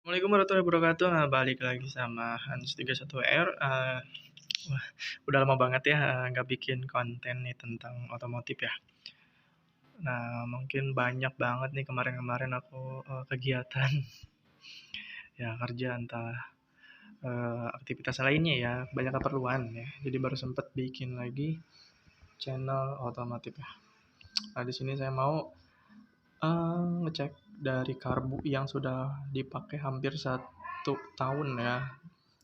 Assalamualaikum warahmatullahi wabarakatuh. Nah, balik lagi sama Hans 31R. Wah, udah lama banget ya nggak bikin konten nih tentang otomotif ya. Nah, mungkin banyak banget nih kemarin-kemarin aku kegiatan ya kerja entah aktivitas lainnya ya, banyak keperluan ya. Jadi baru sempet bikin lagi channel otomotif ya. Nah, di sini saya mau ngecek dari karbu yang sudah dipakai hampir 1 tahun ya,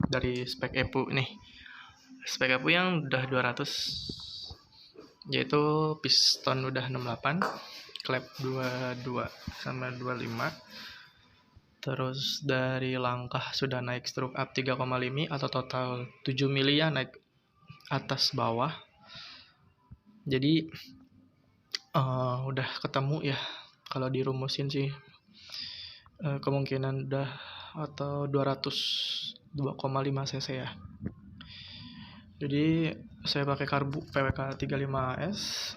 dari spek EPU nih. Spek EPU yang udah 200, yaitu piston udah 68, klep 22 sama 25. Terus dari langkah sudah naik stroke up 3,5 atau total 7 mili ya, naik atas bawah. Jadi udah ketemu ya, kalau dirumusin sih kemungkinan udah atau 202,5 cc ya. Jadi saya pakai karbu PWK 35S,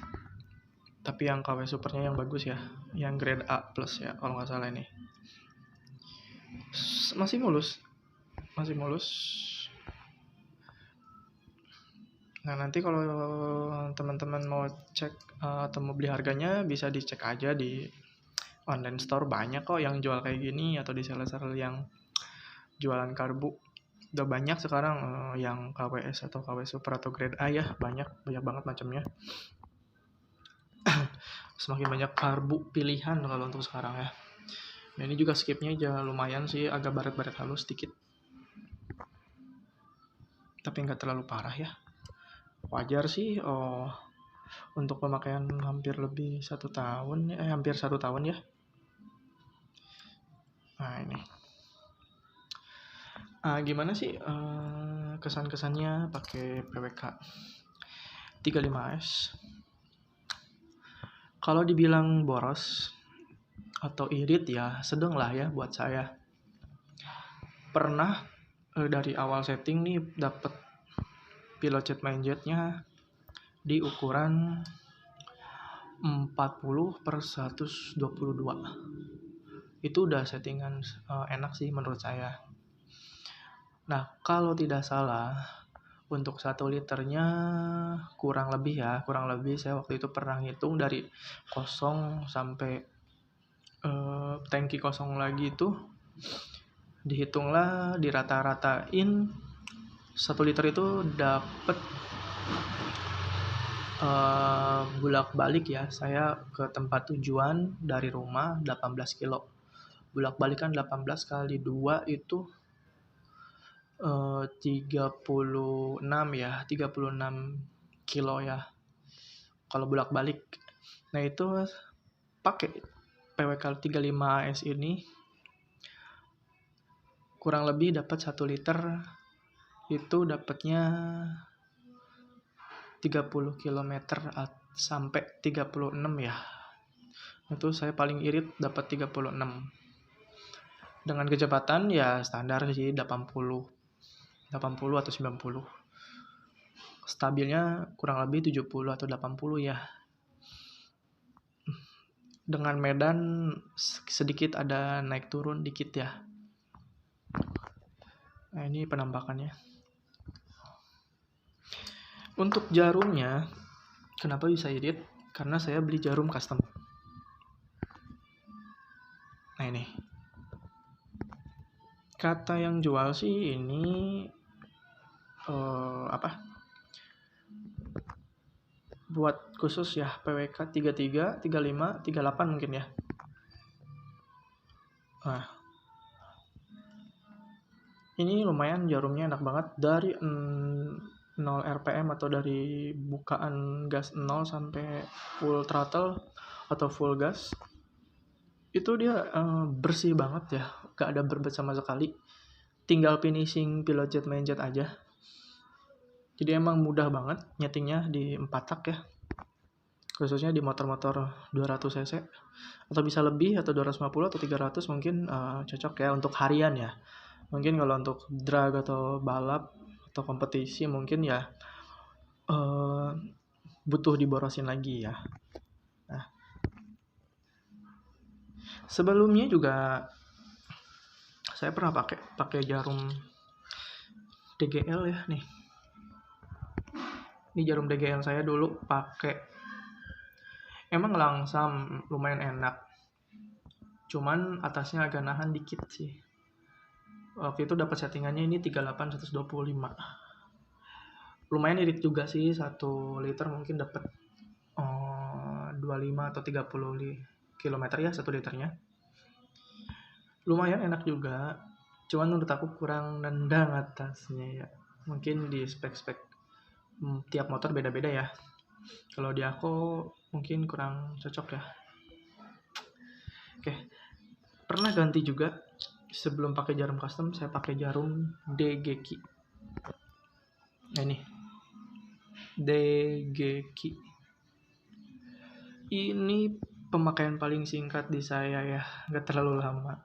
tapi yang KW supernya yang bagus ya, yang grade A plus ya kalau nggak salah ini. Masih mulus. Nah, nanti kalau teman-teman mau cek atau mau beli harganya, bisa dicek aja di online store, banyak kok yang jual kayak gini, atau di seller-seller yang jualan karbu. Udah banyak sekarang yang KWS atau KW Super atau grade A ya, banyak banget macamnya. Semakin banyak karbu pilihan kalau untuk sekarang ya. Nah, ini juga skipnya aja lumayan sih, agak baret-baret halus sedikit, tapi nggak terlalu parah ya. Wajar sih untuk pemakaian hampir lebih 1 tahun, hampir 1 tahun ya. Nah, ini gimana sih kesan-kesannya pakai PWK 35S? Kalau dibilang boros atau irit ya sedang lah ya buat saya. Pernah dari awal setting nih dapat pilot jet main jetnya di ukuran 40/122. Itu udah settingan enak sih menurut saya. Nah, kalau tidak salah untuk 1 liternya kurang lebih saya waktu itu pernah ngitung dari kosong sampai tangki kosong lagi itu, dihitunglah dirata-ratain 1 liter itu dapat bolak-balik ya, saya ke tempat tujuan dari rumah 18 kilo, bolak-balik kan 18 kali 2 itu 36 ya, 36 kilo ya kalau bolak-balik. Nah, itu pakai PWK 35S ini kurang lebih dapat 1 liter itu dapatnya 30 km sampai 36 ya. Itu saya paling irit dapat 36. Dengan kecepatan ya standar sih 80 atau 90. Stabilnya kurang lebih 70 atau 80 ya. Dengan medan sedikit ada naik turun dikit ya. Nah, ini penampakannya. Untuk jarumnya, kenapa bisa irit? Karena saya beli jarum custom. Nah, ini. Kata yang jual sih ini buat khusus ya, PWK 33, 35, 38 mungkin ya. Nah, ini lumayan jarumnya enak banget, dari 0 RPM atau dari bukaan gas 0 sampai full throttle atau full gas. Itu dia bersih banget ya, gak ada berbet sama sekali. Tinggal finishing pilot jet main jet aja. Jadi emang mudah banget nyetingnya di 4 tak ya. Khususnya di motor-motor 200 cc atau bisa lebih, atau 250 atau 300 mungkin cocok ya untuk harian ya. Mungkin kalau untuk drag atau balap atau kompetisi mungkin ya butuh diborosin lagi ya. Nah, sebelumnya juga Saya pernah pakai jarum DGL ya nih. Ini jarum DGL saya dulu pakai. Emang langsam, lumayan enak. Cuman atasnya agak nahan dikit sih. Waktu itu dapat settingannya ini 38/125. Lumayan irit juga sih, 1 liter mungkin dapat 25 atau 30 km ya 1 liternya. Lumayan enak juga. Cuman menurut aku kurang nendang atasnya ya. Mungkin di spek-spek tiap motor beda-beda ya. Kalau di aku mungkin kurang cocok ya. Oke. Pernah ganti juga. Sebelum pakai jarum custom, saya pakai jarum DGK. Nah ini DGK. Ini pemakaian paling singkat di saya ya, nggak terlalu lama.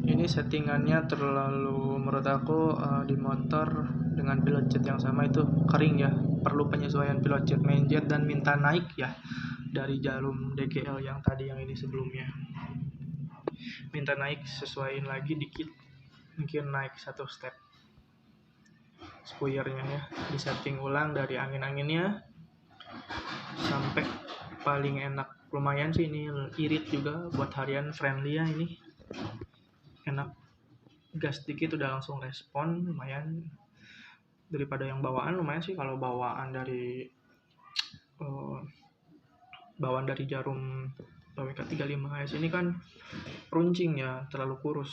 Ini settingannya terlalu, menurut aku di motor dengan pilot jet yang sama itu kering ya, perlu penyesuaian pilot jet, main jet, dan minta naik ya dari jarum DGL yang tadi, yang ini sebelumnya. Minta naik, sesuaiin lagi dikit, mungkin naik 1 step spoilernya ya, disetting ulang dari angin-anginnya sampai paling enak. Lumayan sih ini, irit juga buat harian, friendly ya ini, enak. Gas dikit udah langsung respon, lumayan. Daripada yang bawaan, lumayan sih kalau bawaan dari jarum PWK 35S ini kan runcing ya, terlalu kurus.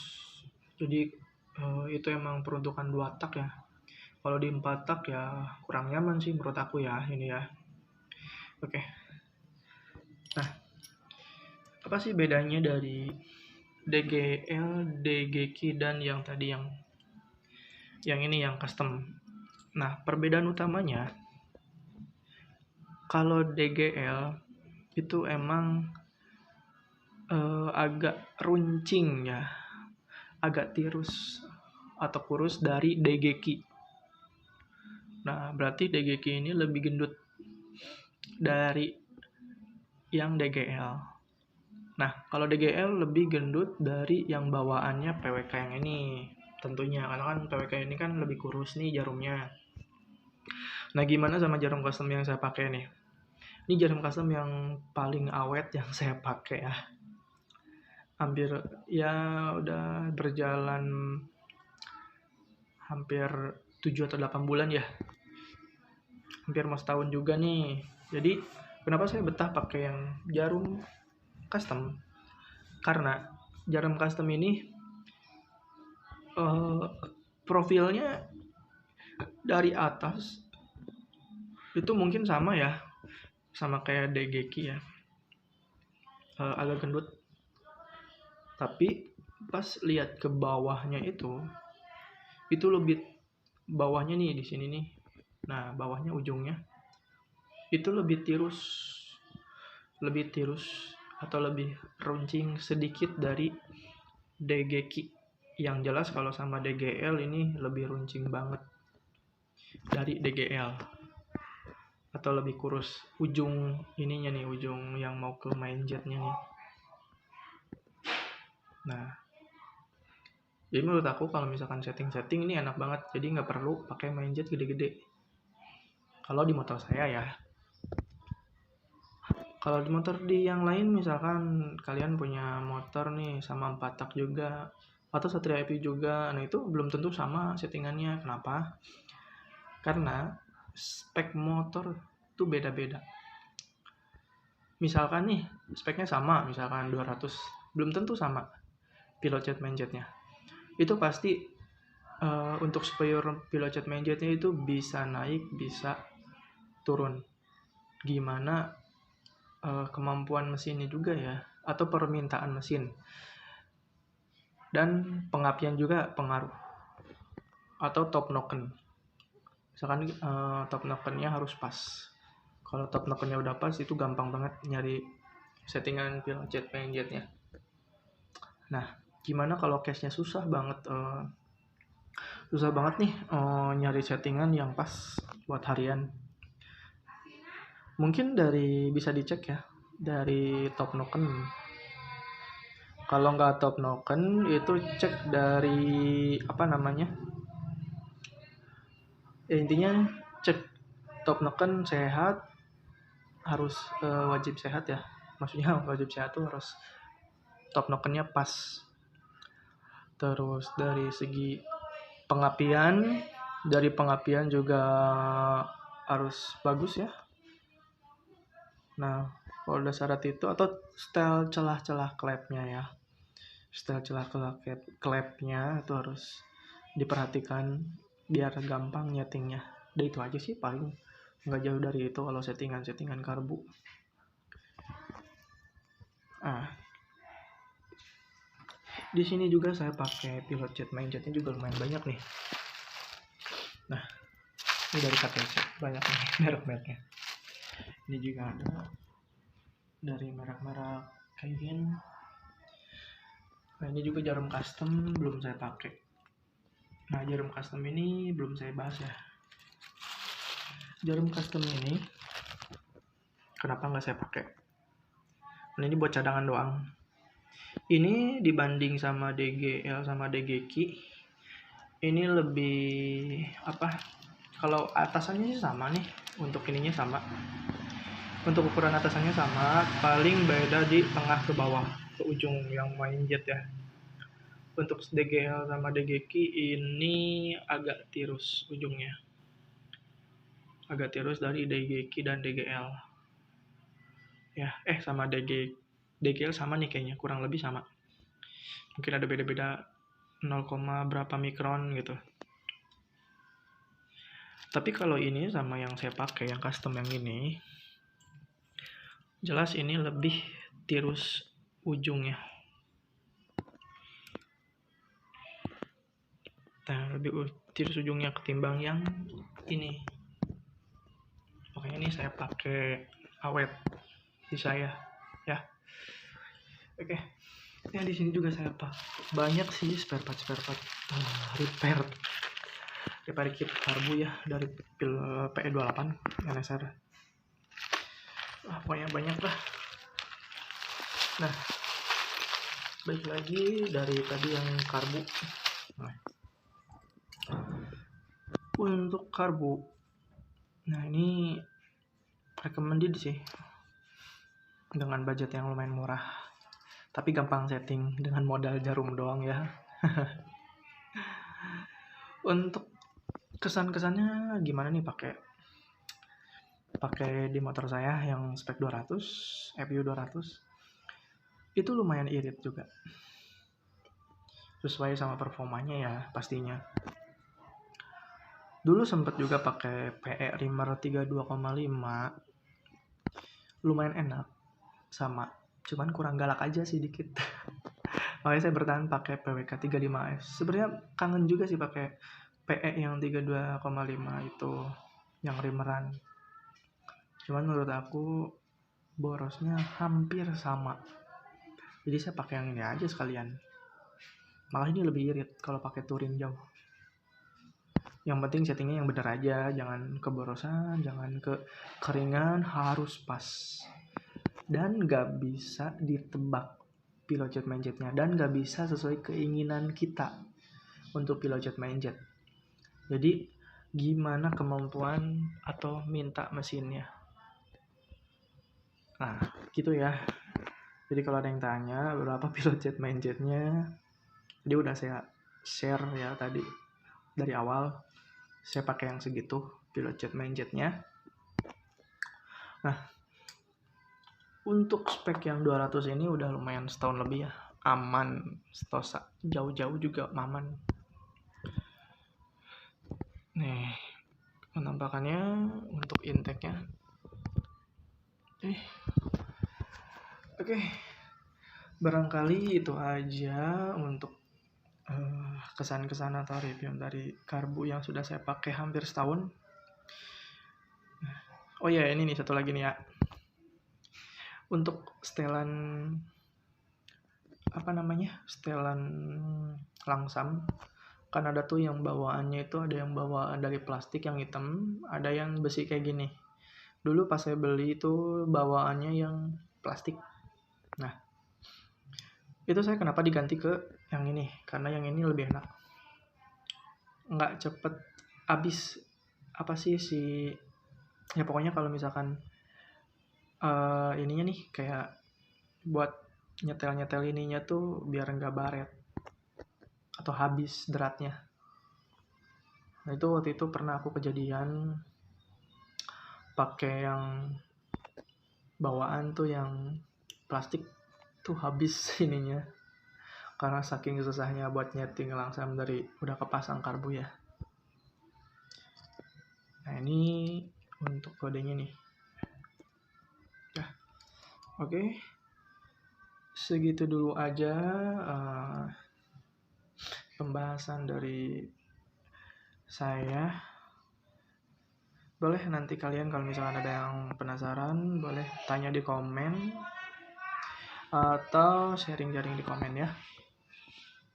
Jadi itu emang peruntukan 2 tak ya. Kalau di 4 tak ya kurang nyaman sih menurut aku ya ini ya. Oke. Nah, apa sih bedanya dari DGL, DGK, dan yang tadi yang ini yang custom? Nah, perbedaan utamanya, kalau DGL itu emang agak runcing ya, agak tirus atau kurus dari DGK. Nah, berarti DGK ini lebih gendut dari yang DGL. Nah, kalau DGL lebih gendut dari yang bawaannya PWK yang ini tentunya, karena kan PWK ini kan lebih kurus nih jarumnya. Nah, gimana sama jarum custom yang saya pakai nih? Ini jarum custom yang paling awet yang saya pakai ya. Hampir ya udah berjalan hampir 7 atau 8 bulan ya. Hampir mau setahun juga nih. Jadi, kenapa saya betah pakai yang jarum custom? Karena jarum custom ini profilnya dari atas itu mungkin sama ya, sama kayak DGK ya, agak gendut. Tapi pas lihat ke bawahnya itu lebih, bawahnya nih di sini nih. Nah, bawahnya ujungnya itu lebih tirus atau lebih runcing sedikit dari DGK. Yang jelas kalau sama DGL ini lebih runcing banget dari DGL, atau lebih kurus ujung ininya nih, ujung yang mau ke main jetnya nih. Nah, jadi menurut aku kalau misalkan setting ini enak banget, jadi nggak perlu pakai main jet gede-gede kalau di motor saya ya. Kalau di motor di yang lain, misalkan kalian punya motor nih sama 4 tak juga atau Satria EP juga, nah itu belum tentu sama settingannya. Kenapa? Karena spek motor itu beda-beda. Misalkan nih speknya sama, misalkan 200, belum tentu sama pilot jet main jetnya. Itu pasti untuk superior pilot jet main jetnya itu bisa naik, bisa turun. Gimana kemampuan mesinnya juga ya, atau permintaan mesin, dan pengapian juga pengaruh, atau top noken. Misalkan top nokennya harus pas. Kalau top nokennya udah pas, itu gampang banget nyari settingan pilot jet main jetnya. Nah, gimana kalau case-nya susah banget nih nyari settingan yang pas buat harian? Mungkin bisa dicek ya dari top noken. Kalau nggak top noken itu cek dari apa namanya? Ya, intinya cek top noken sehat, harus wajib sehat ya. Maksudnya wajib sehat tuh harus top nokennya pas. Terus dari segi pengapian, juga harus bagus ya. Nah, kalau udah syarat itu atau style celah-celah klepnya ya. Style celah-celah klepnya itu harus diperhatikan biar gampang nyetingnya. Udah itu aja sih, paling nggak jauh dari itu kalau settingan karbu. Di sini juga saya pakai pilot jet, main jetnya juga lumayan banyak nih. Nah, ini dari KTC banyak nih merek-mereknya. Ini juga ada dari merek-merek Kevin. Nah, ini juga jarum custom belum saya pakai. Nah, jarum custom ini belum saya bahas ya. Jarum custom ini kenapa nggak saya pakai? Nah, ini buat cadangan doang. Ini dibanding sama DGL sama DGQ, ini lebih apa? Kalau atasannya sih sama nih, untuk ininya sama. Untuk ukuran atasannya sama, paling beda di tengah ke bawah, ke ujung yang main jet ya. Untuk DGL sama DGQ ini agak tirus ujungnya. Agak tirus dari DGQ dan DGL. Ya, sama DGL sama nih kayaknya, kurang lebih sama. Mungkin ada beda-beda 0, berapa mikron gitu. Tapi kalau ini sama yang saya pakai, yang custom yang ini, jelas ini lebih tirus ujungnya. Nah, lebih tirus ujungnya ketimbang yang ini. Makanya ini saya pakai awet di saya ya. Oke. Ya, di sini juga saya banyak sih spare part repair kit karbu ya dari pil PE28 NSR. Pokoknya banyak lah. Nah, baik lagi dari tadi yang karbu. Nah, untuk karbu, nah ini recommended sih dengan budget yang lumayan murah, tapi gampang setting dengan modal jarum doang ya. Untuk kesan-kesannya gimana nih pakai di motor saya yang spek 200 FU 200 itu lumayan irit juga, sesuai sama performanya ya pastinya. Dulu sempet juga pakai PE Rimmer 32,5, lumayan enak sama, cuman kurang galak aja sih dikit. Makanya saya bertahan pakai PWK 35S. Sebenarnya kangen juga sih pakai PE yang 32,5 itu, yang rimmeran. Cuman menurut aku borosnya hampir sama. Jadi saya pakai yang ini aja sekalian. Malah ini lebih irit kalau pakai touring jauh. Yang penting settingnya yang bener aja, jangan keborosan, jangan kekeringan, harus pas. Dan gak bisa ditebak pilot jet main jetnya, dan gak bisa sesuai keinginan kita untuk pilot jet main jet. Jadi gimana kemampuan atau minta mesinnya. Nah, gitu ya. Jadi kalau ada yang tanya berapa pilot jet main jetnya, jadi udah saya share ya tadi dari awal. Saya pakai yang segitu pilot jet main jetnya. Nah, untuk spek yang 200 ini udah lumayan setahun lebih ya. Aman, stosa jauh-jauh juga aman. Nih, penampakannya untuk intake-nya. Oke. Barangkali itu aja untuk kesan-kesan atau review dari karbu yang sudah saya pakai hampir setahun. Oh iya, ini nih satu lagi nih ya. Untuk setelan setelan langsam, kan ada tuh yang bawaannya itu, ada yang bawaan dari plastik yang hitam, ada yang besi kayak gini. Dulu pas saya beli itu bawaannya yang plastik. Nah, Itu saya kenapa diganti ke yang ini, karena yang ini lebih enak, nggak cepet habis. Apa sih ya pokoknya kalau misalkan ininya nih kayak buat nyetel ininya tuh biar nggak baret atau habis dratnya. Nah itu waktu itu pernah aku kejadian pakai yang bawaan tuh yang plastik tuh habis ininya, karena saking susahnya buat nyeting langsung dari udah kepasang karbu ya. Nah ini untuk kodenya nih. Nah, oke, segitu dulu aja pembahasan dari saya. Boleh nanti kalian kalau misalkan ada yang penasaran, boleh tanya di komen atau sharing-sharing di komen ya.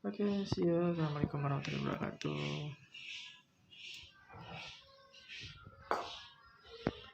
Oke, see you. Assalamualaikum warahmatullahi wabarakatuh.